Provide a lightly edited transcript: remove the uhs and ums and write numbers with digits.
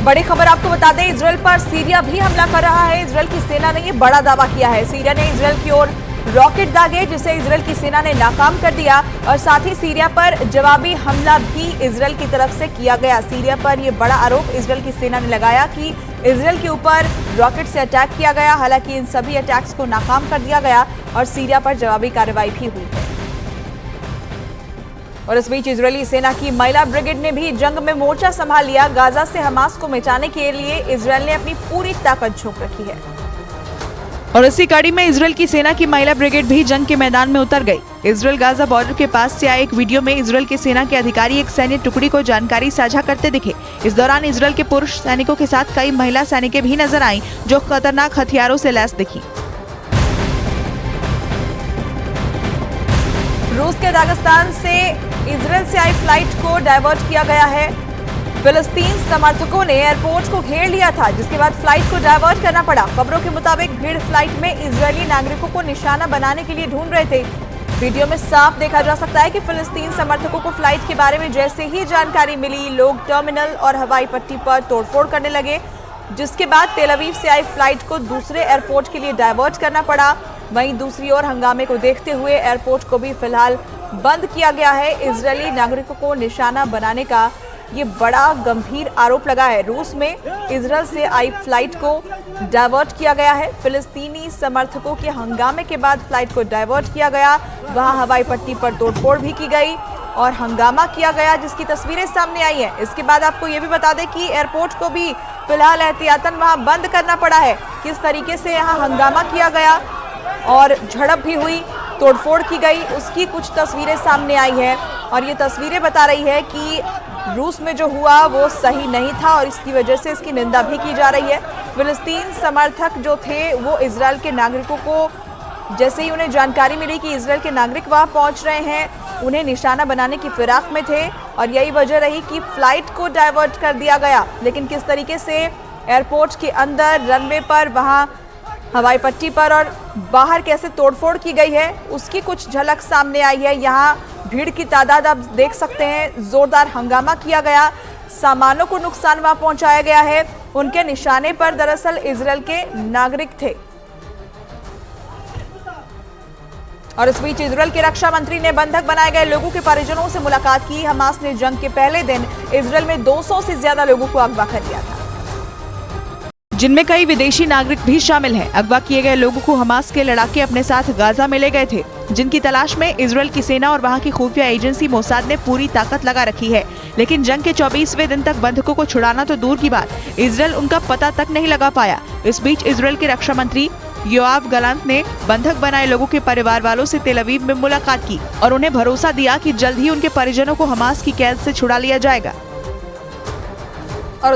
बड़ी खबर आपको बता दें, इजरायल पर सीरिया भी हमला कर रहा है। इजरायल की सेना ने ये बड़ा दावा किया है। सीरिया ने इजरायल की ओर रॉकेट दागे, जिसे इजरायल की सेना ने नाकाम कर दिया और साथ ही सीरिया पर जवाबी हमला भी इजरायल की तरफ से किया गया। सीरिया पर यह बड़ा आरोप इजरायल की सेना ने लगाया कि इजरायल के ऊपर रॉकेट से अटैक किया गया। हालांकि इन सभी अटैक्स को नाकाम कर दिया गया और सीरिया पर जवाबी कार्रवाई भी हुई है। और इस बीच इजरायली सेना की महिला ब्रिगेड ने भी जंग में मोर्चा संभाल लिया। गाजा से हमास को मिटाने के लिए इजरायल ने अपनी पूरी ताकत झोंक रखी है। और इसी कड़ी में इजरायल की सेना की महिला ब्रिगेड भी जंग के मैदान में उतर गई। इजरायल गाजा बॉर्डर के पास से आए एक वीडियो में इजरायल की सेना के अधिकारी एक सैन्य टुकड़ी को जानकारी साझा करते दिखे। इस दौरान इजरायल के पुरुष सैनिकों के साथ कई महिला सैनिकें भी नजर आईं, जो खतरनाक हथियारों से लैस दिखी। रूस के दागिस्तान से इजरायल से आई फ्लाइट को डायवर्ट किया गया है। फिलिस्तीन समर्थकों ने एयरपोर्ट को घेर लिया था, जिसके बाद फ्लाइट को डायवर्ट करना पड़ा। खबरों के मुताबिक भीड़ फ्लाइट में इजरायली नागरिकों को निशाना बनाने के लिए ढूंढ रहे थे। वीडियो में साफ देखा जा सकता है कि फिलिस्तीन समर्थकों को फ्लाइट के बारे में जैसे ही जानकारी मिली, लोग टर्मिनल और हवाई पट्टी पर तोड़फोड़ करने लगे, जिसके बाद तेल अवीव से आई फ्लाइट को दूसरे एयरपोर्ट के लिए डायवर्ट करना पड़ा। वहीं दूसरी ओर हंगामे को देखते हुए एयरपोर्ट को भी फिलहाल बंद किया गया है। इजरायली नागरिकों को निशाना बनाने का ये बड़ा गंभीर आरोप लगा है। रूस में इजरायल से आई फ्लाइट को डायवर्ट किया गया है। फिलिस्तीनी समर्थकों के हंगामे के बाद फ्लाइट को डायवर्ट किया गया। वहां हवाई पट्टी पर तोड़फोड़ भी की गई और हंगामा किया गया, जिसकी तस्वीरें सामने आई हैं। इसके बाद आपको ये भी बता दें कि एयरपोर्ट को भी फिलहाल एहतियातन वहां बंद करना पड़ा है। किस तरीके से यहाँ हंगामा किया गया और झड़प भी हुई, तोड़फोड़ की गई, उसकी कुछ तस्वीरें सामने आई है। और ये तस्वीरें बता रही है कि रूस में जो हुआ वो सही नहीं था और इसकी वजह से इसकी निंदा भी की जा रही है। फिलिस्तीन समर्थक जो थे वो इजरायल के नागरिकों को जैसे ही उन्हें जानकारी मिली कि इजरायल के नागरिक वहां पहुंच रहे हैं, उन्हें निशाना बनाने की फिराक में थे और यही वजह रही कि फ्लाइट को डायवर्ट कर दिया गया। लेकिन किस तरीके से एयरपोर्ट के अंदर, रनवे पर, वहां हवाई पट्टी पर और बाहर कैसे तोड़फोड़ की गई है, उसकी कुछ झलक सामने आई है। यहाँ भीड़ की तादाद आप देख सकते हैं। जोरदार हंगामा किया गया, सामानों को नुकसान वहां पहुंचाया गया है। उनके निशाने पर दरअसल इजरायल के नागरिक थे। और इस बीच इजरायल के रक्षा मंत्री ने बंधक बनाए गए लोगों के परिजनों से मुलाकात की। हमास ने जंग के पहले दिन इजरायल में 200 से ज्यादा लोगों को अगवा कर लिया था, जिनमें कई विदेशी नागरिक भी शामिल हैं। अगवा किए गए लोगों को हमास के लड़ाके अपने साथ गाजा में ले गए थे, जिनकी तलाश में इजरायल की सेना और वहां की खुफिया एजेंसी मोसाद ने पूरी ताकत लगा रखी है। लेकिन जंग के 24वें दिन तक बंधकों को छुड़ाना तो दूर की बात, इजरायल उनका पता तक नहीं लगा पाया। इस बीच इजरायल के रक्षा मंत्री योआव गलांत ने बंधक बनाए लोगों के परिवार वालों से तेल अवीव में मुलाकात की और उन्हें भरोसा दिया कि जल्द ही उनके परिजनों को हमास की कैद से छुड़ा लिया जाएगा। और